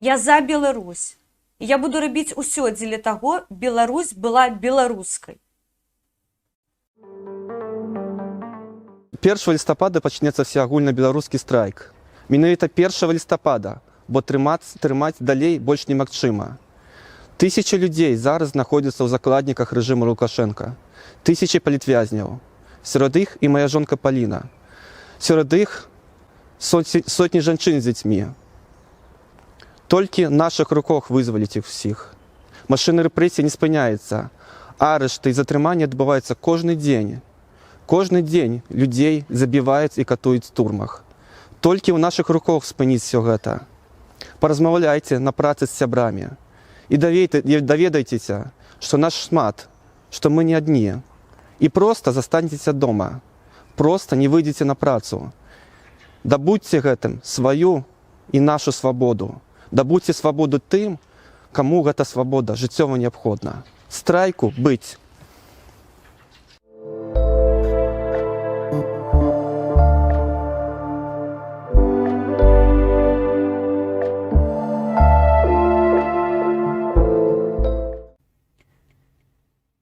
Я за Беларусь. І я буду робіць усё дзеля таго, Беларусь была беларускай. 1 лістапада пачнецца всеагульнабеларускі страйк. Менавіта 1 лістапада, бо трымаць далей больш немагчыма. Тысячы людзей зараз знаходзяцца ў закладніках рэжыму Лукашенка. Тысячы палітвязняў. Сярод іх і моя жонка Паліна. Сярод іх сотні жанчын з дзецьмі. Толькі нашых руках вызваліць іх усіх. Машына рэпрэсій не спыняецца. Арышты і затрыманні адбываюцца кожны дзень. Кожны дзень людзей забіваюць і катуюць у турмах. Толькі ў нашых руках спыніць все гэта. Паразмаўляйце на працы з сябрамі. І даведайцеся, што нас шмат, што мы не адні. І проста застаньцеся дома. Проста не выйдзеце на працу. Дабудзьце гэтым сваю і нашу свабоду. Дабудзьце свабоду тым, каму гэта свабода жыццёва неабходна. Страйку быць.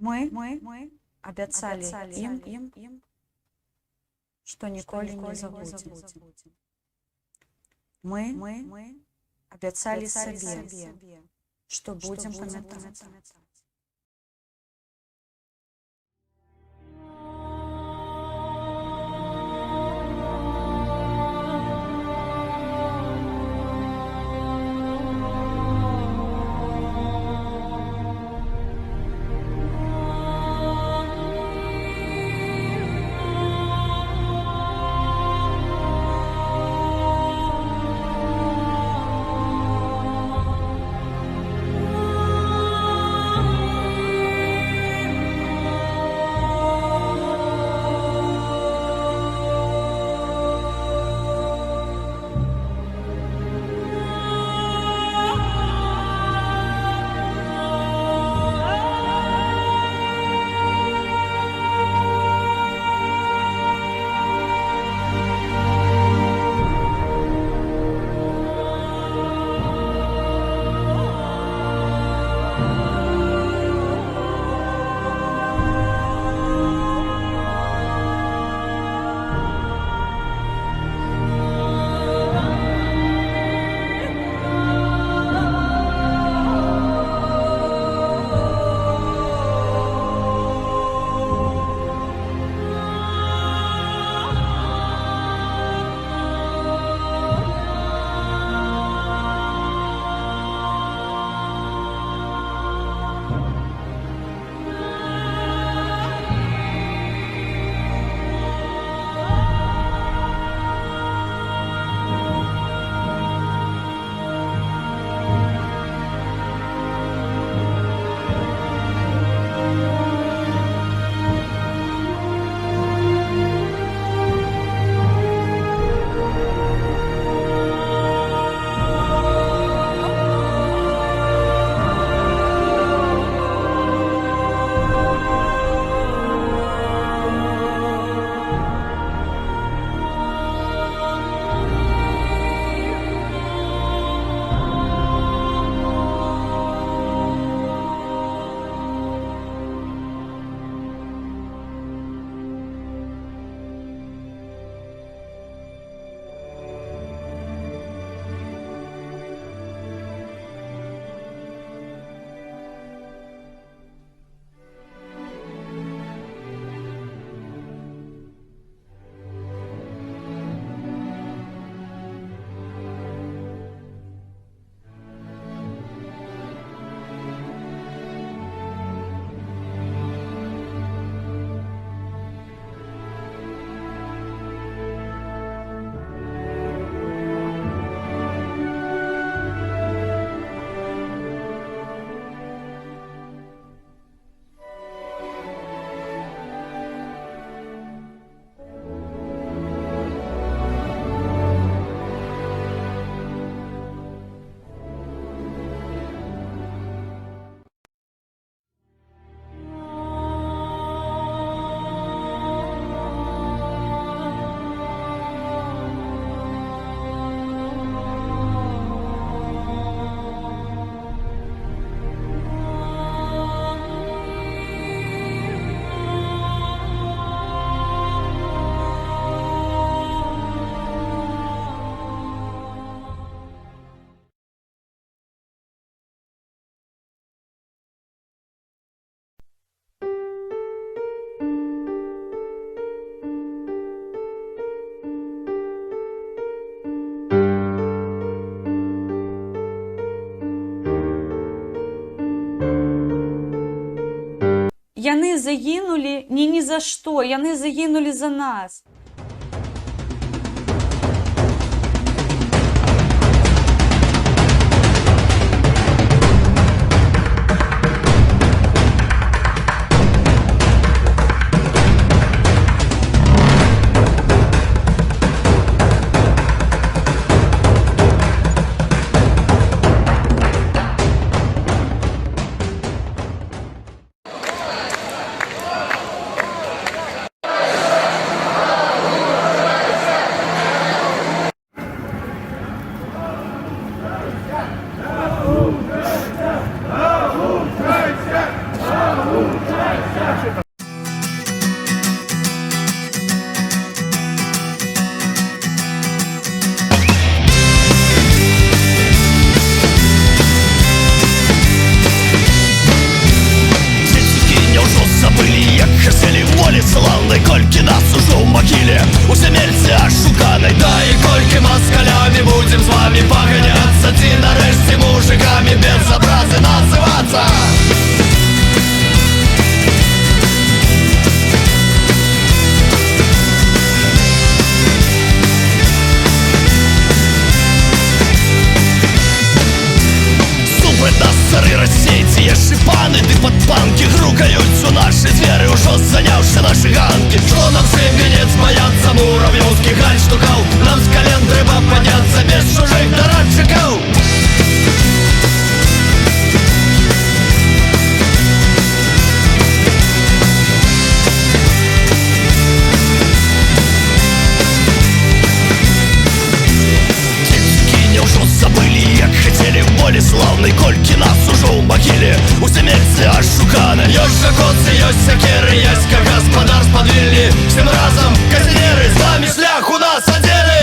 Мы абяцалі ім, што ніколі не забудзем. Мы абяцалі сабе, што будзем памятаць. яны загінулі не ні за што, яны загінулі за нас. Славний, кольки нас ужо в могиле у смерти ошуканой. Да и кольки москалями будем с вами погоняться, ці нарешті мужиками без образы называться. Нас сыры рассейте, є шипаны, ды под панки грукаюць у наши звери, ужо заняўшы наши ганки. Что нам свинец бояться муравьёўскіх гальштукаў? Нам с колен трэба подняться без чужих дорадчиков. Волі славний, кольки нас ужо в могиле у смерти ошуканой. Ёсць жа коцы, ёсць сякеры, ёсць как гаспадар спадвільні. Всем разом казнеры, з вами шлях у нас адзіны.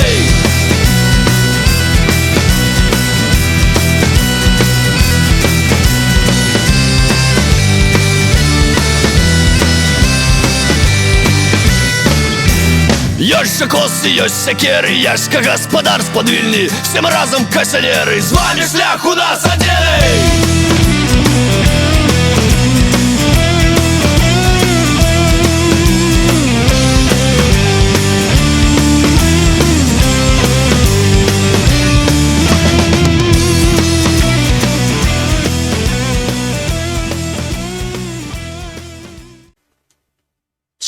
Ёсць жа косы, ёсць сякеры, ёсць как гаспадар спадвільні. Всем разом касянеры, з вами шлях у нас адзіны.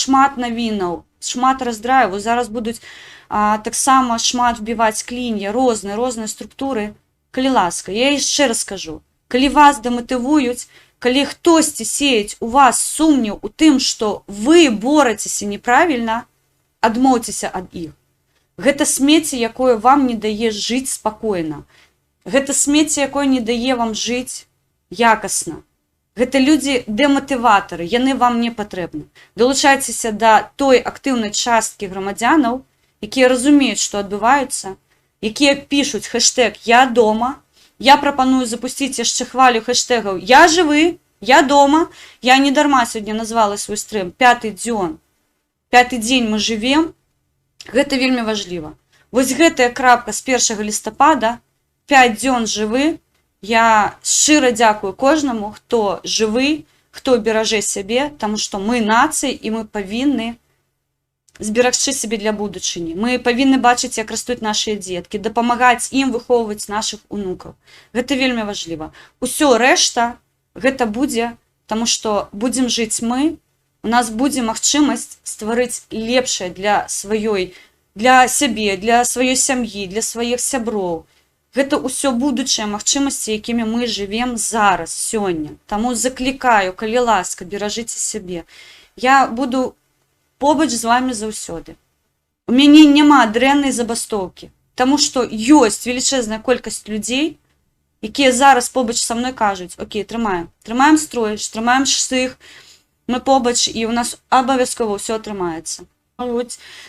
Шмат навінаў, шмат раздрайву, зараз будуць таксама шмат вбіваць клінья, розныя структуры. Калі ласка, я яшчэ раз скажу, калі вас даматывуюць, калі хтосьці сеяць у вас сумнеў у тым, што вы борацеся неправільна, адмоўцеся ад іх. Гэта смецце, якое вам не дае жыць спакойна. Гэта смецце, якое не дае вам жыць якасна. Гэта людзі дэматыватары, яны вам не патрэбны. Далучайцеся да той актыўнай часткі грамадзянаў, якія разумеюць, што адбываюцца, якія пішуць хэштэг «Я дома». Я прапаную запусціць яшчэ хвалю хэштэгаў «Я жывы», «Я дома». Я не дарма сёння назвала свой стрым «Пяты дзён». Пяты дзень мы жывем. Гэта вельмі важліва. Вось гэтая крапка з 1 лістапада, 5 дзён жывы. Я шчыра дзякую кожнаму, хто жывы, хто беражэ сябе, таму што мы нацыя і мы павінны зберагчы сябе для будучыні. Мы павінны бачыць, як растуць нашыя дзеткі, дапамагаць ім выхоўваць нашых унукаў. Гэта вельмі важліва. Усё рэшта гэта будзе, таму што будзем жыць мы, у нас будзе магчымасць стварыць лепшае для сябе, для сваёй сям'і, для сваіх сяброў. Гэта ўсё будучыя магчымасці, якімі мы жывем зараз, сёння. Таму заклікаю, калі ласка, беражыце сябе. Я буду побач з вами заўсёды. У мяне няма дрэннай забастоўкі, таму што ёсць велічэзная колькасць людзей, якія зараз побач са мной кажуць: «Окей, трымаем. Трымаем строіш, трымаем штых, мы побач, і ў нас абавязкова ўсё атрымаецца».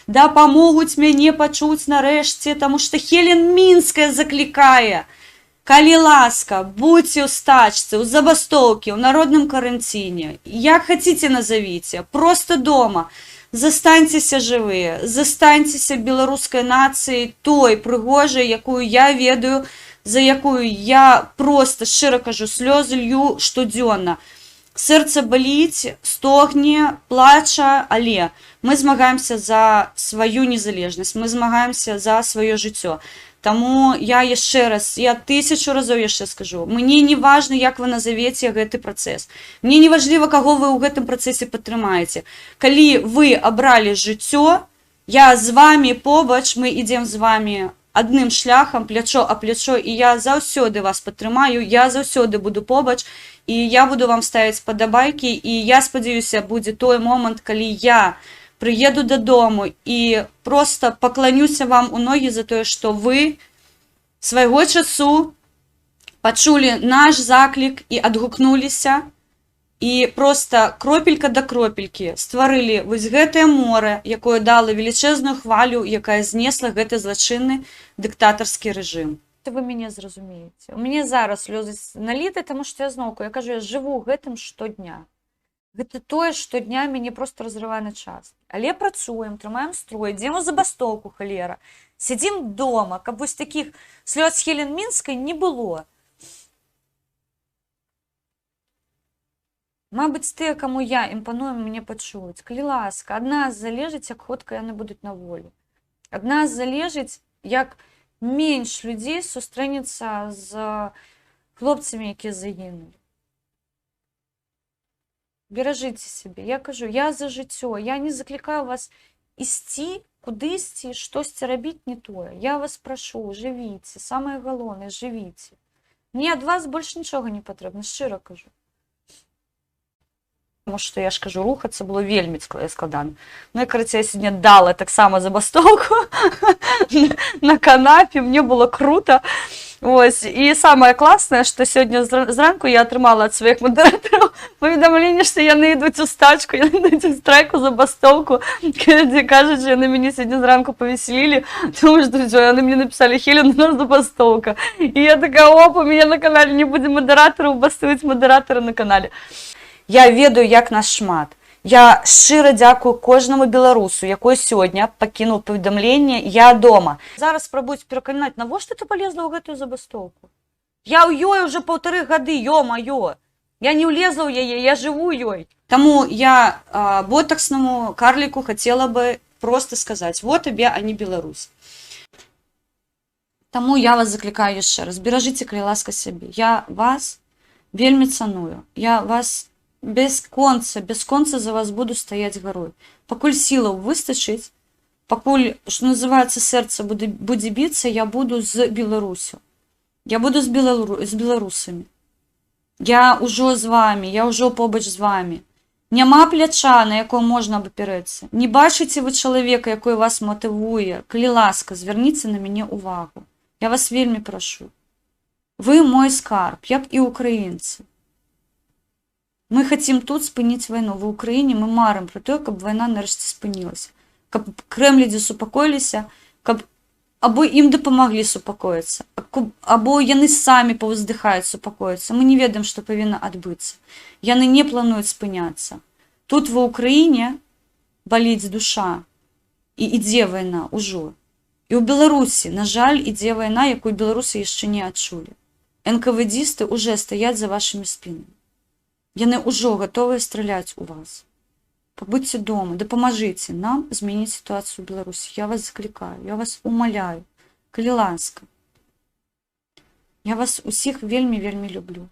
Дапамогуць мяне пачуць нарэшце, таму што Хелен Мінская заклікае: калі ласка, будьце ў стачцы, у забастоўкі, у народным каранціне, як хаціце назавіце, проста дома. Застаньцеся жывыя, застаньцеся беларускай нацыяй, той прыгожай, якую я ведаю, за якую я проста, шчыра кажу, слёзы лью штодзённа. Сэрца баліць, стогне, плача, але мы змагаемся за сваю незалежнасць, мы змагаемся за сваё жыццё. Таму я яшчэ раз, я 1000 разоў яшчэ скажу, мне не важна, як вы назавеце гэты працэс. Мне не важліва, каго вы ў гэтым працэсе падтрымаеце. Калі вы абралі жыццё, я з вами побач, мы ідзем з вами адным шляхам, плячо а плячо, і я заўсёды вас падтрымаю, я заўсёды буду побач, і я буду вам ставіць падабайкі, і я спадзяюся, будзе той момант, калі я прыеду дадому і просто пакланюся вам у ногі за тое, што вы свайго часу пачулі наш заклік і адгукнуліся, і просто кропелька да кропелькі стварылі вось гэтае море, якое дало велічэзную хвалю, якая знесла гэты злачынны дыктатарскі рэжым. Вы мяне зразумееце. У мяне зараз слёзы наліты, таму што я зноўку, я кажу, я жыву гэтым штодня. Гэта тое, штодня мяне просто разрывае на часткі. Але працуем, трымаем строй, ідзем у забастоўку, халера. Сядзім дома, каб вось такіх слёз Хелен Мінскай не было. Мабыць, тыя, каму я імпаную, мяне пачуюць. Калі ласка, ад нас залежыць, як хутка яны будуць на волі. Ад нас залежыць, як менш людзей сустрэнецца з хлопцамі, якія загінулі. Беражыце сябе. Я кажу, я за жыццё. Я не заклікаю вас ісці, куды ісці, штосьці рабіць не тое. Я вас прашу, жывіце. Самае галоўнае, жывіце. Мне ад вас больш нічога не патрэбна, шчыра кажу. Тому што, я ж кажу, рухацца было вельмі складана. Ну, я, карацей, сьогодні дала таксама забастоўку на канапе, мне было круто. Ось. І самае класнае, што сёння зранку я атрымала ад сваіх мадэратараў паведамленне, што яны ідуць у стачку, яны ідуць у страйку, забастоўку, дзе кажуць, што яны мяне сьогодні зранку павесялілі, тому што яны мне напісалі, Хелен, у нас забастоўка. І я такая, оп, у мяне на канале не будзе мадэратараў, бастуюць мадэратары на канале. Я ведаю, як нас шмат. Я шчыра дзякую кожнаму беларусу, якой сёння пакінуў паведамленне «Я дома». Зараз спрабуюць пераканаць, навошта ты полезла ў гэтую забастоўку? Я ў ёй уже 1,5 гады, ё-маё. Я не ўлезла ў яе, я жыву ёй. Таму я ботакснаму карліку хацела бы просто сказаць, вот табе, а не Беларусь. Таму я вас заклікаю яшчэ раз, беражыце, калі ласка, сябе. Я вас вельмі цаную. Я вас без конца за вас буду стаяць гарой. Пакуль сілаў выстачыць, пакуль, што называецца, сэрца будзе біцца, я буду з Беларусю. Я буду з беларусамі. Я ўжо з вамі, я ўжо побач з вамі. Няма пляча, на якое можна абапірэцца. Не бачыце вы чалавека, якой вас матывуе. Калі ласка, звярніце на мяне ўвагу. Я вас вельмі прашу. Вы мой скарб, як і украінцы. Мы хотим тут спыніць вайну. В Украіне мы марым про тое, каб вайна нарэшце спынілася. Каб крэмлідзі супакоіліся, каб або ім дапамаглі супакоіцца, або яны самі паўздыхаюць супакоіцца. Мы не ведаем, што павінна адбыцца. Яны не плануюць спыняцца. Тут ва Украіне баліць душа, і ідзе вайна ўжо. І ў Беларусі, на жаль, ідзе вайна, якую беларусы яшчэ не адчулі. НКВДисты уже стаяць за вашымі спінамі. Яны ўжо гатовыя страляць у вас. Пабудзьце дома, дапамажыце нам змяніць сітуацыю ў Беларусі. Я вас заклікаю, я вас умаляю, калі ласка. Я вас усіх вельмі-вельмі люблю.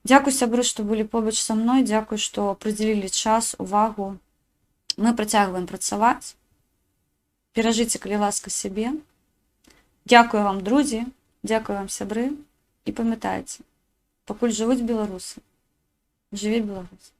Дзякуй, сябры, што былі побач са мной, дзякуй, што прыдзялілі час, увагу. Мы працягваем працаваць. Беражыце, калі ласка, сябе. Дзякуй вам, друзі, дзякуй вам, сябры, і памятайце, пакуль жывуць беларусы, жыве Беларусь.